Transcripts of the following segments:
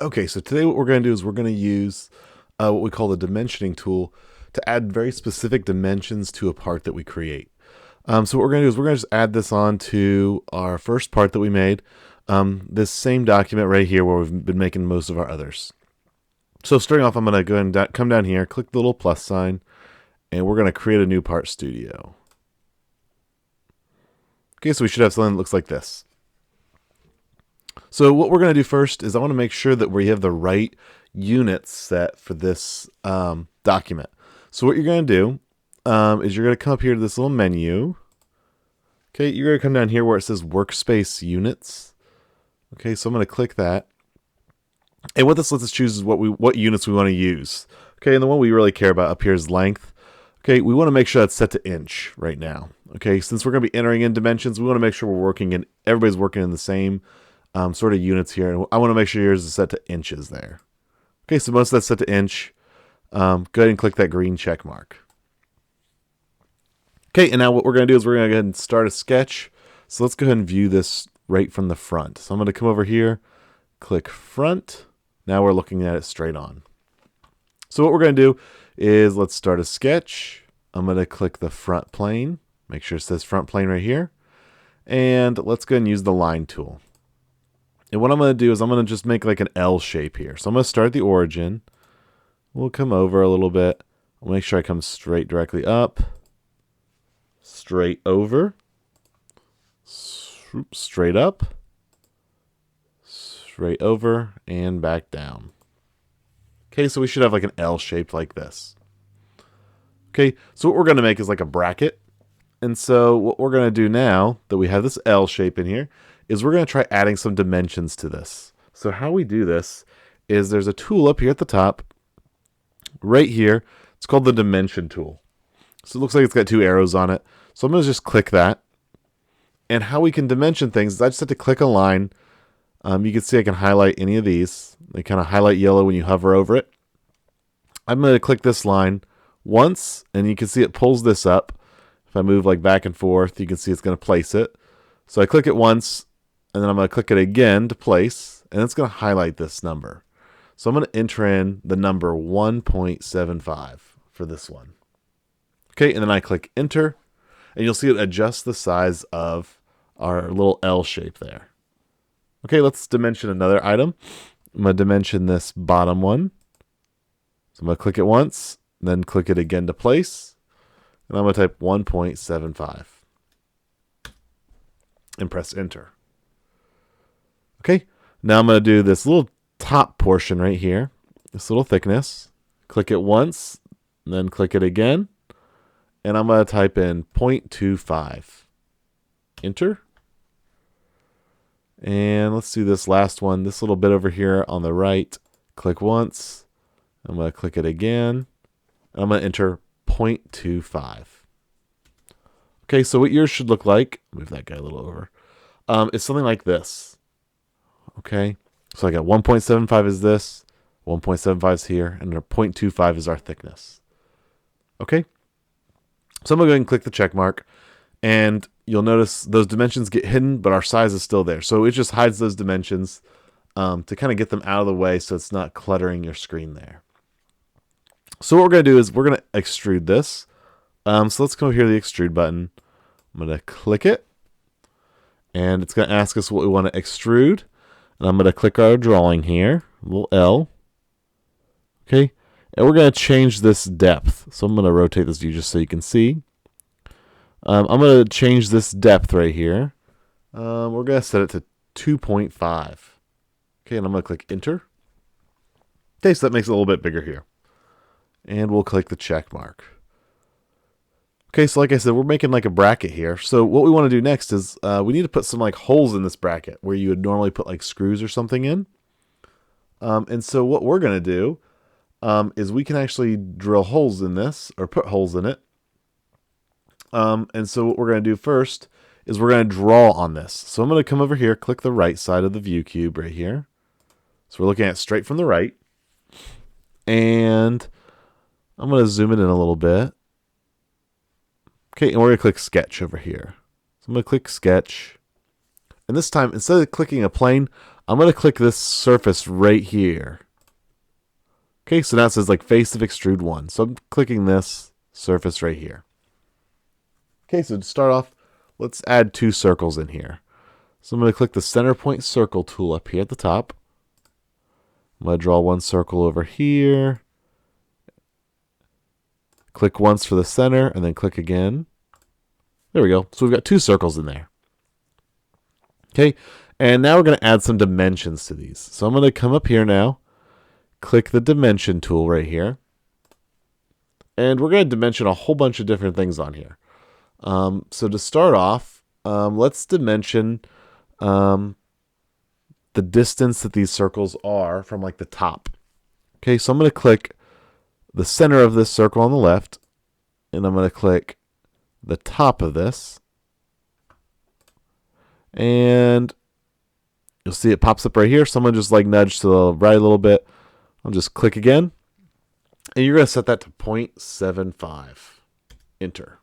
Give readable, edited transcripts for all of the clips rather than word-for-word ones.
Okay, so today what we're going to do is we're going to use what we call the dimensioning tool to add very specific dimensions to a part that we create. So what we're going to do is we're going to just add this on to our first part that we made, this same document right here where we've been making most of our others. So starting off, I'm going to go and come down here, click the little plus sign, and we're going to create a new part studio. Okay, so we should have something that looks like this. So what we're going to do first is I want to make sure that we have the right units set for this document. So what you're going to do is you're going to come up here to this little menu. Okay, you're going to come down here where it says workspace units. Okay, so I'm going to click that. And what this lets us choose is what units we want to use. Okay, and the one we really care about up here is length. Okay, we want to make sure that's set to inch right now. Okay, since we're going to be entering in dimensions, we want to make sure everybody's working in the same sort of units here. And I want to make sure yours is set to inches there. Okay, so most of that's set to inch. Go ahead and click that green check mark. Okay, and now what we're going to do is we're going to go ahead and start a sketch. So let's go ahead and view this right from the front. So I'm going to come over here, click front. Now we're looking at it straight on. So what we're going to do is let's start a sketch. I'm going to click the front plane. Make sure it says front plane right here. And let's go ahead and use the line tool. And what I'm going to do is I'm going to just make like an L shape here. So I'm going to start at the origin. We'll come over a little bit. I'll make sure I come straight directly up. Straight over. Straight up. Straight over and back down. Okay, so we should have like an L shape like this. Okay, so what we're going to make is like a bracket. And so what we're going to do now that we have this L shape in here is we're going to try adding some dimensions to this. So how we do this is there's a tool up here at the top, right here. It's called the dimension tool. So it looks like it's got two arrows on it. So I'm going to just click that. And how we can dimension things is I just have to click a line. You can see I can highlight any of these. They kind of highlight yellow when you hover over it. I'm going to click this line once, and you can see it pulls this up. If I move like back and forth, you can see it's going to place it. So I click it once, and then I'm going to click it again to place, and it's going to highlight this number. So I'm going to enter in the number 1.75 for this one. Okay, and then I click enter, and you'll see it adjusts the size of our little L shape there. Okay, let's dimension another item. I'm going to dimension this bottom one. So I'm going to click it once, then click it again to place, and I'm going to type 1.75 and press enter. Okay, now I'm going to do this little top portion right here, this little thickness. Click it once, then click it again, and I'm going to type in 0.25. Enter. And let's do this last one, this little bit over here on the right. Click once. I'm going to click it again. And I'm going to enter 0.25. Okay, so what yours should look like, move that guy a little over, is something like this. Okay, so I got 1.75 is this, 1.75 is here, and 0.25 is our thickness. Okay, so I'm going to go ahead and click the check mark, and you'll notice those dimensions get hidden, but our size is still there. So it just hides those dimensions to kind of get them out of the way so it's not cluttering your screen there. So what we're going to do is we're going to extrude this. So let's come over here to the extrude button. I'm going to click it, and it's going to ask us what we want to extrude. And I'm going to click our drawing here, a little L. Okay, and we're going to change this depth. So I'm going to rotate this view just so you can see. I'm going to change this depth right here. We're going to set it to 2.5. Okay, and I'm going to click enter. Okay, so that makes it a little bit bigger here. And we'll click the check mark. Okay, so like I said, we're making like a bracket here. So what we want to do next is we need to put some like holes in this bracket where you would normally put like screws or something in. And so what we're going to do is we can actually drill holes in this or put holes in it. And so what we're going to do first is we're going to draw on this. So I'm going to come over here, click the right side of the view cube right here. So we're looking at it straight from the right. And I'm going to zoom it in a little bit. Okay, and we're going to click sketch over here. So I'm going to click sketch. And this time, instead of clicking a plane, I'm going to click this surface right here. Okay, so now it says like face of extrude 1. So I'm clicking this surface right here. Okay, so to start off, let's add 2 circles in here. So I'm going to click the center point circle tool up here at the top. I'm going to draw 1 circle over here. Click once for the center, and then click again. There we go. So we've got 2 circles in there. Okay, and now we're going to add some dimensions to these. So I'm going to come up here now, click the dimension tool right here, and we're going to dimension a whole bunch of different things on here. So to start off, let's dimension the distance that these circles are from like the top. Okay, so I'm going to click the center of this circle on the left, and I'm going to click the top of this, and you'll see it pops up right here. Someone just like nudge to the right a little bit. I'll just click again, and you're going to set that to 0.75. Enter.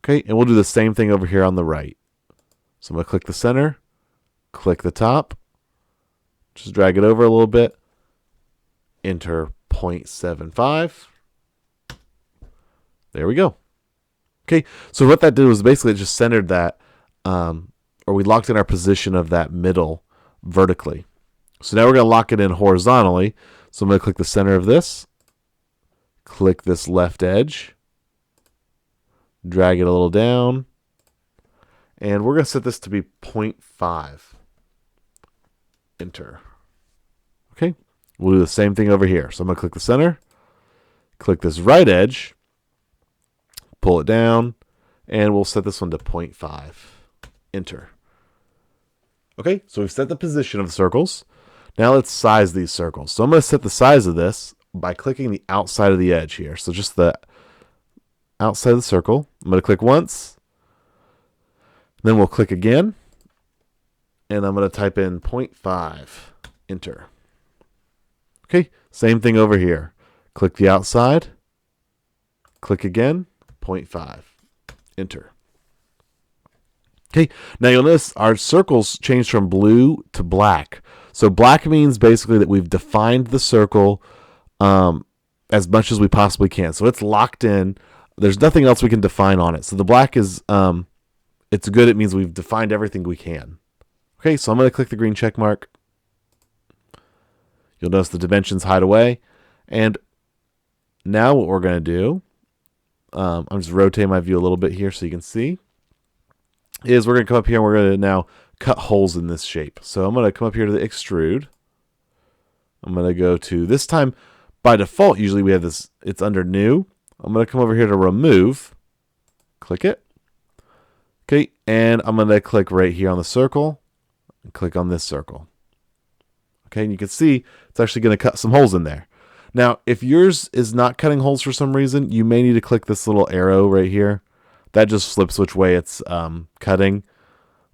Okay, and we'll do the same thing over here on the right. So I'm going to click the center, click the top, just drag it over a little bit, enter 0.75. There we go. Okay, so what that did was basically it just centered that, or we locked in our position of that middle vertically. So now we're going to lock it in horizontally. So I'm going to click the center of this, click this left edge, drag it a little down, and we're going to set this to be 0.5. Enter. Okay, we'll do the same thing over here. So I'm going to click the center, click this right edge, pull it down, and we'll set this one to 0.5. Enter. Okay, so we've set the position of the circles. Now let's size these circles. So I'm going to set the size of this by clicking the outside of the edge here. So just the outside of the circle. I'm going to click once. Then we'll click again. And I'm going to type in 0.5. Enter. Okay, same thing over here. Click the outside. Click again. 0.5. Enter. Okay, now you'll notice our circles changed from blue to black. So black means basically that we've defined the circle as much as we possibly can. So it's locked in. There's nothing else we can define on it. So the black is, it's good. It means we've defined everything we can. Okay, so I'm going to click the green check mark. You'll notice the dimensions hide away. And now what we're going to do, I'm just rotating my view a little bit here so you can see, is we're going to come up here and we're going to now cut holes in this shape. So I'm going to come up here to the extrude. I'm going to go to, this time, by default, usually we have this, it's under new. I'm going to come over here to remove, click it. Okay, and I'm going to click right here on the circle, and click on this circle. Okay, and you can see it's actually going to cut some holes in there. Now, if yours is not cutting holes for some reason, you may need to click this little arrow right here. That just flips which way it's cutting.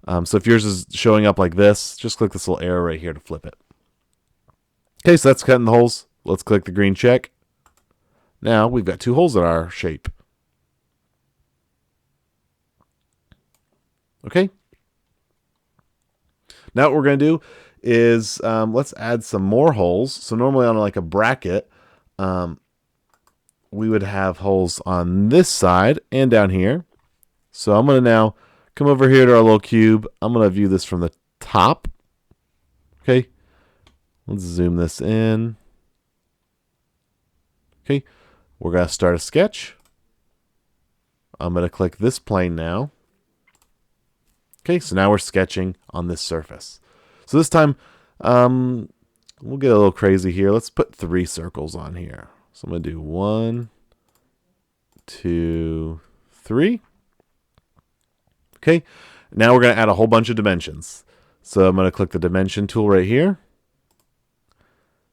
So if yours is showing up like this, just click this little arrow right here to flip it. Okay, so that's cutting the holes. Let's click the green check. Now we've got 2 holes in our shape. Okay. Now what we're going to do is let's add some more holes. So normally on like a bracket, we would have holes on this side and down here. So I'm going to now come over here to our little cube. I'm going to view this from the top. Okay. Let's zoom this in. Okay. We're going to start a sketch. I'm going to click this plane now. Okay. So now we're sketching on this surface. So this time, we'll get a little crazy here. Let's put 3 circles on here. So I'm going to do 1, 2, 3. Okay, now we're going to add a whole bunch of dimensions. So I'm going to click the dimension tool right here.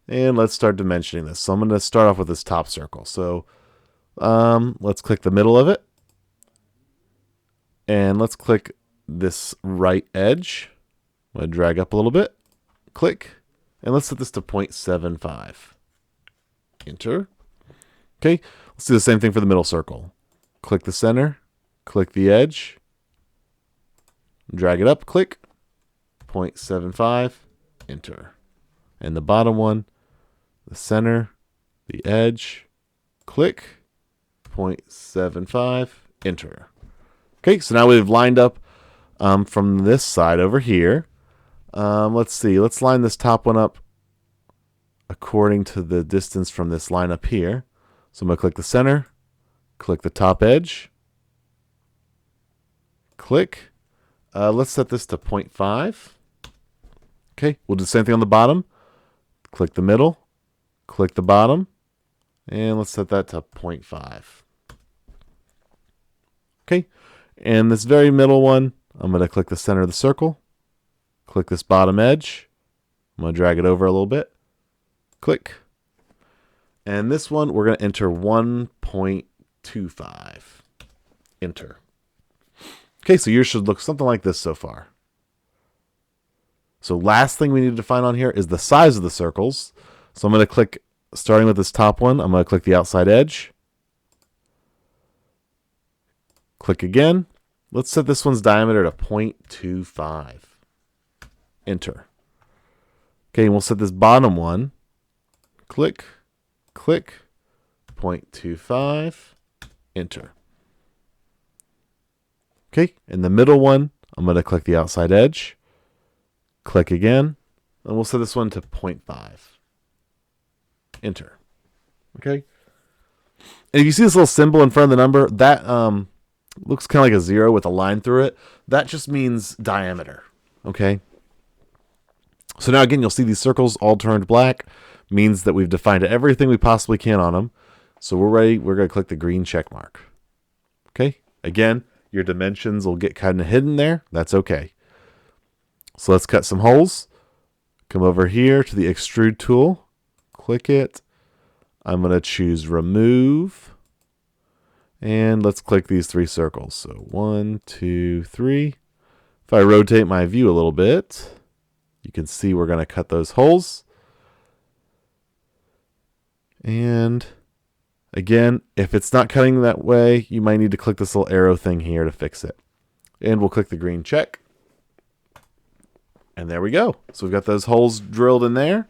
And let's start dimensioning this. So I'm going to start off with this top circle. So let's click the middle of it. And let's click this right edge. I'm going to drag up a little bit. Click. And let's set this to 0.75. Enter. Okay, let's do the same thing for the middle circle. Click the center. Click the edge. Drag it up, click, 0.75, enter. And the bottom one, the center, the edge, click, 0.75, enter. Okay, so now we've lined up from this side over here. Let's see, let's line this top one up according to the distance from this line up here. So I'm going to click the center, click the top edge, click. Let's set this to 0.5. Okay, we'll do the same thing on the bottom. Click the middle, click the bottom, and let's set that to 0.5. Okay, and this very middle one, I'm going to click the center of the circle, click this bottom edge. I'm going to drag it over a little bit. Click. And this one, we're going to enter 1.25. Enter. Okay, so yours should look something like this so far. So last thing we need to define on here is the size of the circles. So I'm going to click, starting with this top one, I'm going to click the outside edge. Click again. Let's set this one's diameter to 0.25. Enter. Okay, and we'll set this bottom one. Click, click, 0.25, enter. Okay, in the middle one, I'm going to click the outside edge. Click again, and we'll set this one to 0.5. Enter. Okay. And if you see this little symbol in front of the number, that looks kind of like a 0 with a line through it. That just means diameter. Okay. So now again, you'll see these circles all turned black. Means that we've defined everything we possibly can on them. So we're ready. We're going to click the green check mark. Okay. Again, your dimensions will get kind of hidden there. That's okay. So let's cut some holes. Come over here to the extrude tool. Click it. I'm going to choose remove. And let's click these 3 circles. So 1, 2, 3. If I rotate my view a little bit, you can see we're going to cut those holes. And again, if it's not cutting that way, you might need to click this little arrow thing here to fix it. And we'll click the green check. And there we go. So we've got those holes drilled in there.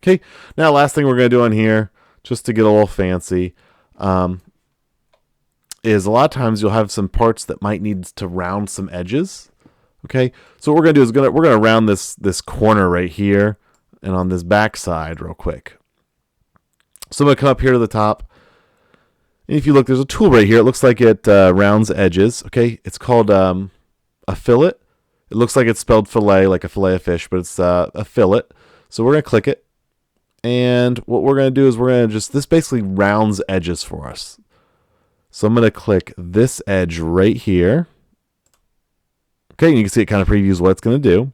Okay, now last thing we're going to do on here, just to get a little fancy, is a lot of times you'll have some parts that might need to round some edges. Okay, so what we're going to do is we're going to round this corner right here and on this back side real quick. So I'm going to come up here to the top. And if you look, there's a tool right here. It looks like it rounds edges. Okay, it's called a fillet. It looks like it's spelled fillet, like a fillet of fish, but it's a fillet. So we're going to click it. And what we're going to do is we're going to this basically rounds edges for us. So I'm going to click this edge right here. Okay, and you can see it kind of previews what it's going to do.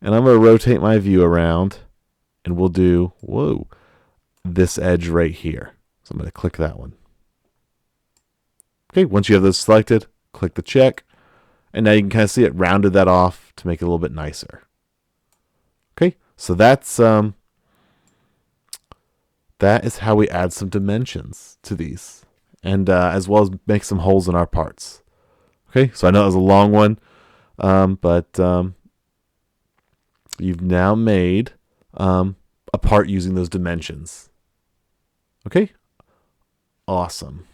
And I'm going to rotate my view around, and we'll do, this edge right here. So I'm going to click that one. Okay, once you have those selected, click the check. And now you can kind of see it rounded that off to make it a little bit nicer. Okay, so that is how we add some dimensions to these. And as well as make some holes in our parts. Okay, so I know that was a long one, but you've now made a part using those dimensions. Okay, awesome.